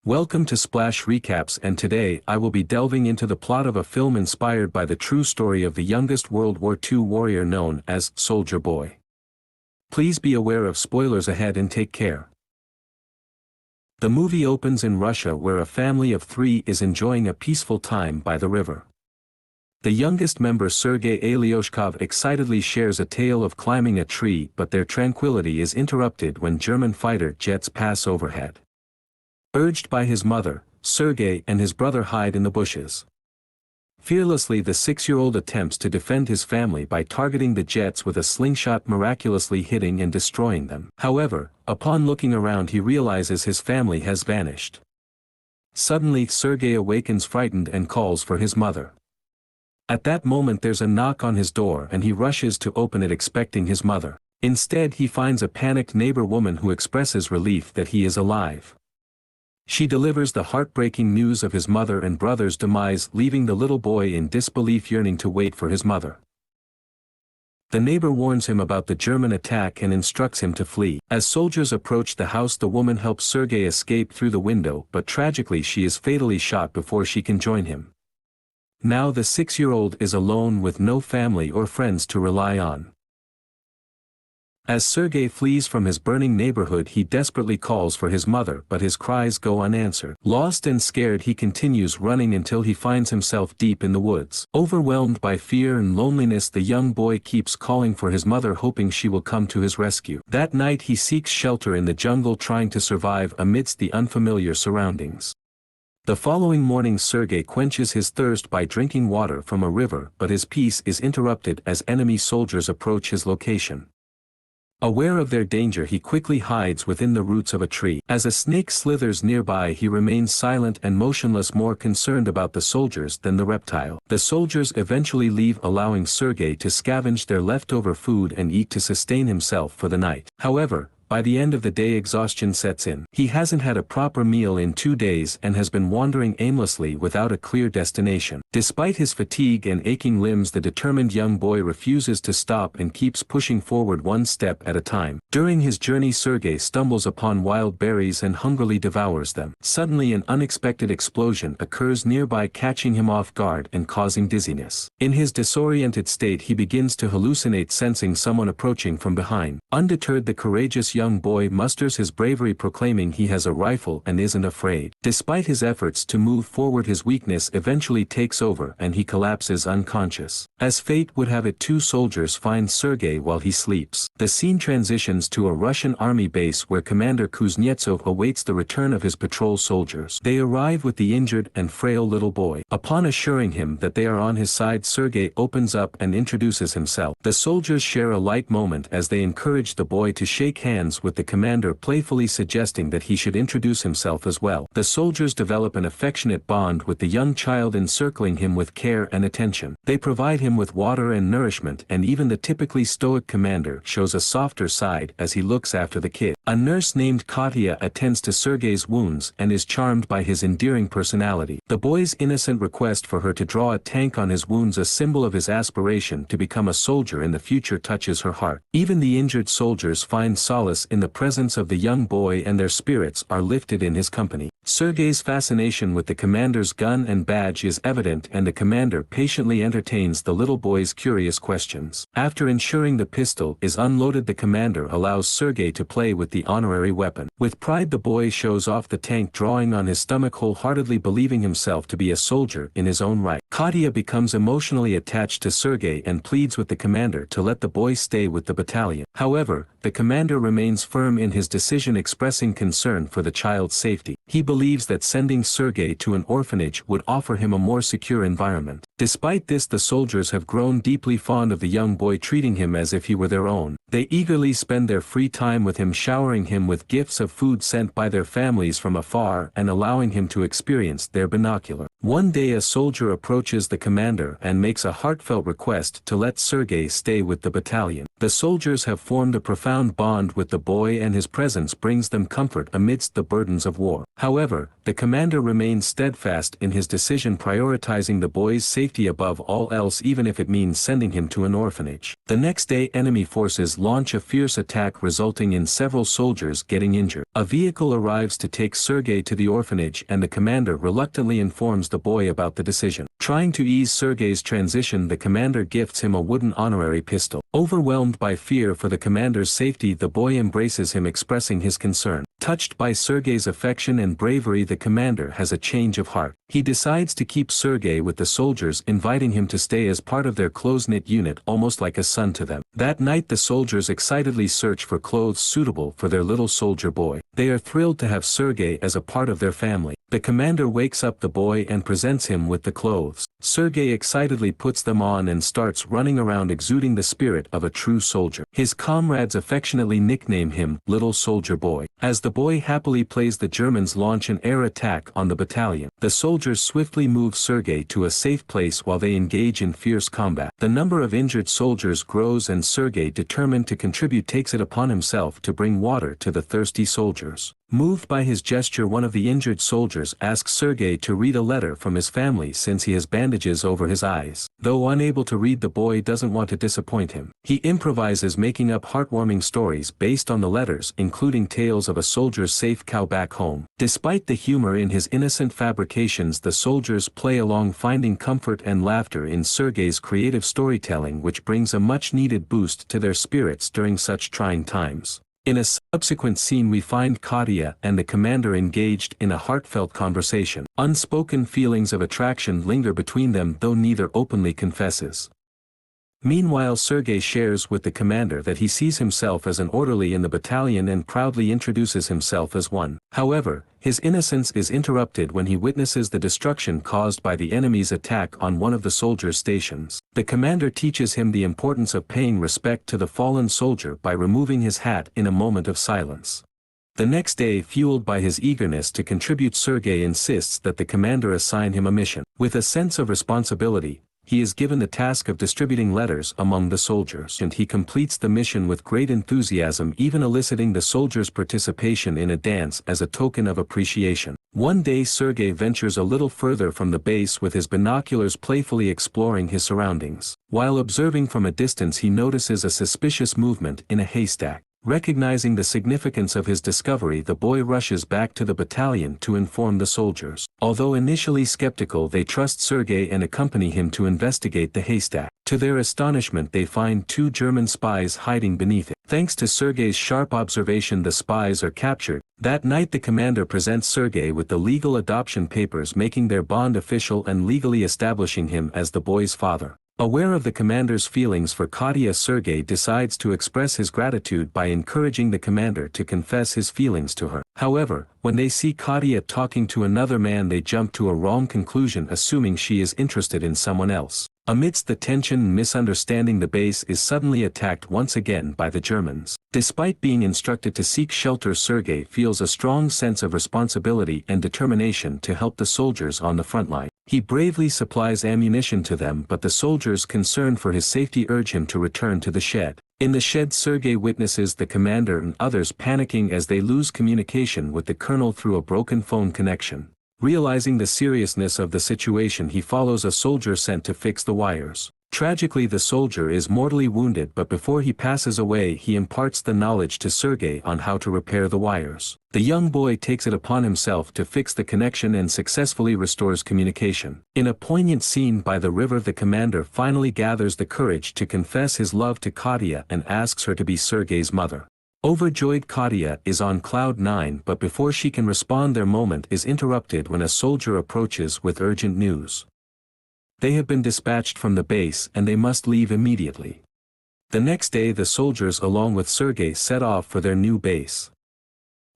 Welcome to Splash Recaps, and today I will be delving into the plot of a film inspired by the true story of the youngest World War II warrior known as Soldier Boy. Please be aware of spoilers ahead and take care. The movie opens in Russia, where a family of 3 is enjoying a peaceful time by the river. The youngest member, Sergei Aleshkov, excitedly shares a tale of climbing a tree, but their tranquility is interrupted when German fighter jets pass overhead. Urged by his mother, Sergei and his brother hide in the bushes. Fearlessly, the 6-year-old attempts to defend his family by targeting the jets with a slingshot, miraculously hitting and destroying them. However, upon looking around, he realizes his family has vanished. Suddenly, Sergei awakens frightened and calls for his mother. At that moment, there's a knock on his door and he rushes to open it, expecting his mother. Instead, he finds a panicked neighbor woman who expresses relief that he is alive. She delivers the heartbreaking news of his mother and brother's demise, leaving the little boy in disbelief, yearning to wait for his mother. The neighbor warns him about the German attack and instructs him to flee. As soldiers approach the house, the woman helps Sergei escape through the window, but tragically she is fatally shot before she can join him. Now the 6-year-old is alone with no family or friends to rely on. As Sergei flees from his burning neighborhood, he desperately calls for his mother, but his cries go unanswered. Lost and scared, he continues running until he finds himself deep in the woods. Overwhelmed by fear and loneliness, the young boy keeps calling for his mother, hoping she will come to his rescue. That night he seeks shelter in the jungle, trying to survive amidst the unfamiliar surroundings. The following morning, Sergei quenches his thirst by drinking water from a river, but his peace is interrupted as enemy soldiers approach his location. Aware of their danger, he quickly hides within the roots of a tree. As a snake slithers nearby, he remains silent and motionless, more concerned about the soldiers than the reptile. The soldiers eventually leave, allowing Sergei to scavenge their leftover food and eat to sustain himself for the night. However, by the end of the day, exhaustion sets in. He hasn't had a proper meal in 2 days and has been wandering aimlessly without a clear destination. Despite his fatigue and aching limbs, the determined young boy refuses to stop and keeps pushing forward one step at a time. During his journey, Sergei stumbles upon wild berries and hungrily devours them. Suddenly, an unexpected explosion occurs nearby, catching him off guard and causing dizziness. In his disoriented state, he begins to hallucinate, sensing someone approaching from behind. Undeterred, the courageous young boy musters his bravery, proclaiming he has a rifle and isn't afraid. Despite his efforts to move forward, his weakness eventually takes over and he collapses unconscious. As fate would have it, 2 soldiers find Sergei while he sleeps. The scene transitions to a Russian army base where Commander Kuznetsov awaits the return of his patrol soldiers. They arrive with the injured and frail little boy. Upon assuring him that they are on his side, Sergei opens up and introduces himself. The soldiers share a light moment as they encourage the boy to shake hands with the commander, playfully suggesting that he should introduce himself as well. The soldiers develop an affectionate bond with the young child, encircling him with care and attention. They provide him with water and nourishment, and even the typically stoic commander shows a softer side as he looks after the kid. A nurse named Katya attends to Sergei's wounds and is charmed by his endearing personality. The boy's innocent request for her to draw a tank on his wounds, a symbol of his aspiration to become a soldier in the future, touches her heart. Even the injured soldiers find solace in the presence of the young boy, and their spirits are lifted in his company. Sergei's fascination with the commander's gun and badge is evident, and the commander patiently entertains the little boy's curious questions. After ensuring the pistol is unloaded, the commander allows Sergei to play with the honorary weapon. With pride, the boy shows off the tank, drawing on his stomach, wholeheartedly believing himself to be a soldier in his own right. Katya becomes emotionally attached to Sergei and pleads with the commander to let the boy stay with the battalion. However, the commander remains firm in his decision, expressing concern for the child's safety. He believes that sending Sergei to an orphanage would offer him a more secure environment. Despite this, the soldiers have grown deeply fond of the young boy, treating him as if he were their own. They eagerly spend their free time with him, showering him with gifts of food sent by their families from afar and allowing him to experience their binocular. One day, a soldier approaches the commander and makes a heartfelt request to let Sergei stay with the battalion. The soldiers have formed a profound bond with the boy, and his presence brings them comfort amidst the burdens of war. However, the commander remains steadfast in his decision, prioritizing the boy's safety above all else, even if it means sending him to an orphanage. The next day, enemy forces Germans launch a fierce attack resulting in several soldiers getting injured. A vehicle arrives to take Sergei to the orphanage and the commander reluctantly informs the boy about the decision. Trying to ease Sergei's transition, the commander gifts him a wooden honorary pistol. Overwhelmed by fear for the commander's safety, the boy embraces him, expressing his concern. Touched by Sergei's affection and bravery, the commander has a change of heart. He decides to keep Sergei with the soldiers, inviting him to stay as part of their close-knit unit, almost like a son to them. That night the soldiers excitedly search for clothes suitable for their little soldier boy. They are thrilled to have Sergei as a part of their family. The commander wakes up the boy and presents him with the clothes. Sergei excitedly puts them on and starts running around, exuding the spirit of a true soldier. His comrades affectionately nickname him Little Soldier Boy. As the boy happily plays, the Germans launch an air attack on the battalion. The soldiers swiftly move Sergei to a safe place while they engage in fierce combat. The number of injured soldiers grows and Sergei, determined to contribute, takes it upon himself to bring water to the thirsty soldiers. Moved by his gesture, one of the injured soldiers asks Sergei to read a letter from his family since he has bandages over his eyes. Though unable to read, the boy doesn't want to disappoint him. He improvises, making up heartwarming stories based on the letters, including tales of a soldier's safe cow back home. Despite the humor in his innocent fabrications, the soldiers play along, finding comfort and laughter in Sergei's creative storytelling, which brings a much-needed boost to their spirits during such trying times. In a subsequent scene, we find Katya and the commander engaged in a heartfelt conversation. Unspoken feelings of attraction linger between them, though neither openly confesses. Meanwhile, Sergei shares with the commander that he sees himself as an orderly in the battalion and proudly introduces himself as one. However, his innocence is interrupted when he witnesses the destruction caused by the enemy's attack on one of the soldiers' stations. The commander teaches him the importance of paying respect to the fallen soldier by removing his hat in a moment of silence. The next day, fueled by his eagerness to contribute, Sergei insists that the commander assign him a mission. With a sense of responsibility, he is given the task of distributing letters among the soldiers, and he completes the mission with great enthusiasm, even eliciting the soldiers' participation in a dance as a token of appreciation. One day Sergei ventures a little further from the base with his binoculars, playfully exploring his surroundings. While observing from a distance, he notices a suspicious movement in a haystack. Recognizing the significance of his discovery, the boy rushes back to the battalion to inform the soldiers. Although initially skeptical, they trust Sergei and accompany him to investigate the haystack. To their astonishment, they find two German spies hiding beneath it. Thanks to Sergei's sharp observation, the spies are captured. That night the commander presents Sergei with the legal adoption papers, making their bond official and legally establishing him as the boy's father. Aware of the commander's feelings for Katya, Sergei decides to express his gratitude by encouraging the commander to confess his feelings to her. However, when they see Katya talking to another man, they jump to a wrong conclusion, assuming she is interested in someone else. Amidst the tension and misunderstanding, the base is suddenly attacked once again by the Germans. Despite being instructed to seek shelter, Sergei feels a strong sense of responsibility and determination to help the soldiers on the front line. He bravely supplies ammunition to them, but the soldiers, concerned for his safety, urge him to return to the shed. In the shed, Sergei witnesses the commander and others panicking as they lose communication with the colonel through a broken phone connection. Realizing the seriousness of the situation, he follows a soldier sent to fix the wires. Tragically, the soldier is mortally wounded, but before he passes away, he imparts the knowledge to Sergei on how to repair the wires. The young boy takes it upon himself to fix the connection and successfully restores communication. In a poignant scene by the river, the commander finally gathers the courage to confess his love to Katya and asks her to be Sergei's mother. Overjoyed, Katya is on cloud nine, but before she can respond, their moment is interrupted when a soldier approaches with urgent news. They have been dispatched from the base and they must leave immediately. The next day the soldiers along with Sergei set off for their new base.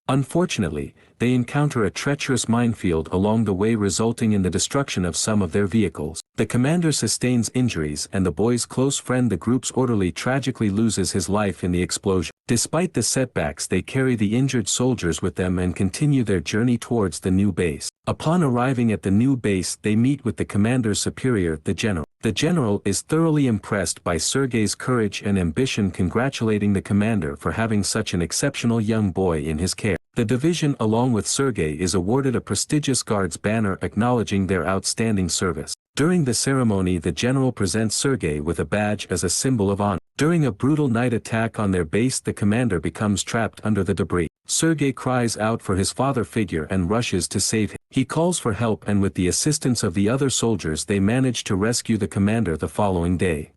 Unfortunately, they encounter a treacherous minefield along the way, resulting in the destruction of some of their vehicles. The commander sustains injuries and the boy's close friend, the group's orderly, tragically loses his life in the explosion. Despite the setbacks, they carry the injured soldiers with them and continue their journey towards the new base. Upon arriving at the new base, they meet with the commander's superior, the general. The general is thoroughly impressed by Sergei's courage and ambition, congratulating the commander for having such an exceptional young boy in his care. The division, along with Sergei, is awarded a prestigious Guards banner acknowledging their outstanding service. During the ceremony, the general presents Sergei with a badge as a symbol of honor. During a brutal night attack on their base, the commander becomes trapped under the debris. Sergei cries out for his father figure and rushes to save him. He calls for help, and with the assistance of the other soldiers they manage to rescue the commander the following day.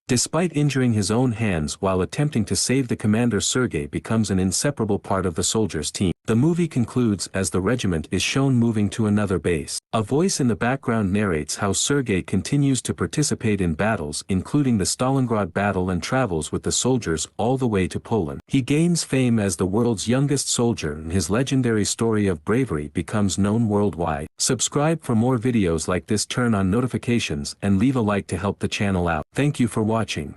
Despite injuring his own hands while attempting to save the commander, Sergei becomes an inseparable part of the soldiers' team. The movie concludes as the regiment is shown moving to another base. A voice in the background narrates how Sergei continues to participate in battles, including the Stalingrad battle, and travels with the soldiers all the way to Poland. He gains fame as the world's youngest soldier, and his legendary story of bravery becomes known worldwide. Subscribe for more videos like this, turn on notifications, and leave a like to help the channel out. Thank you for watching.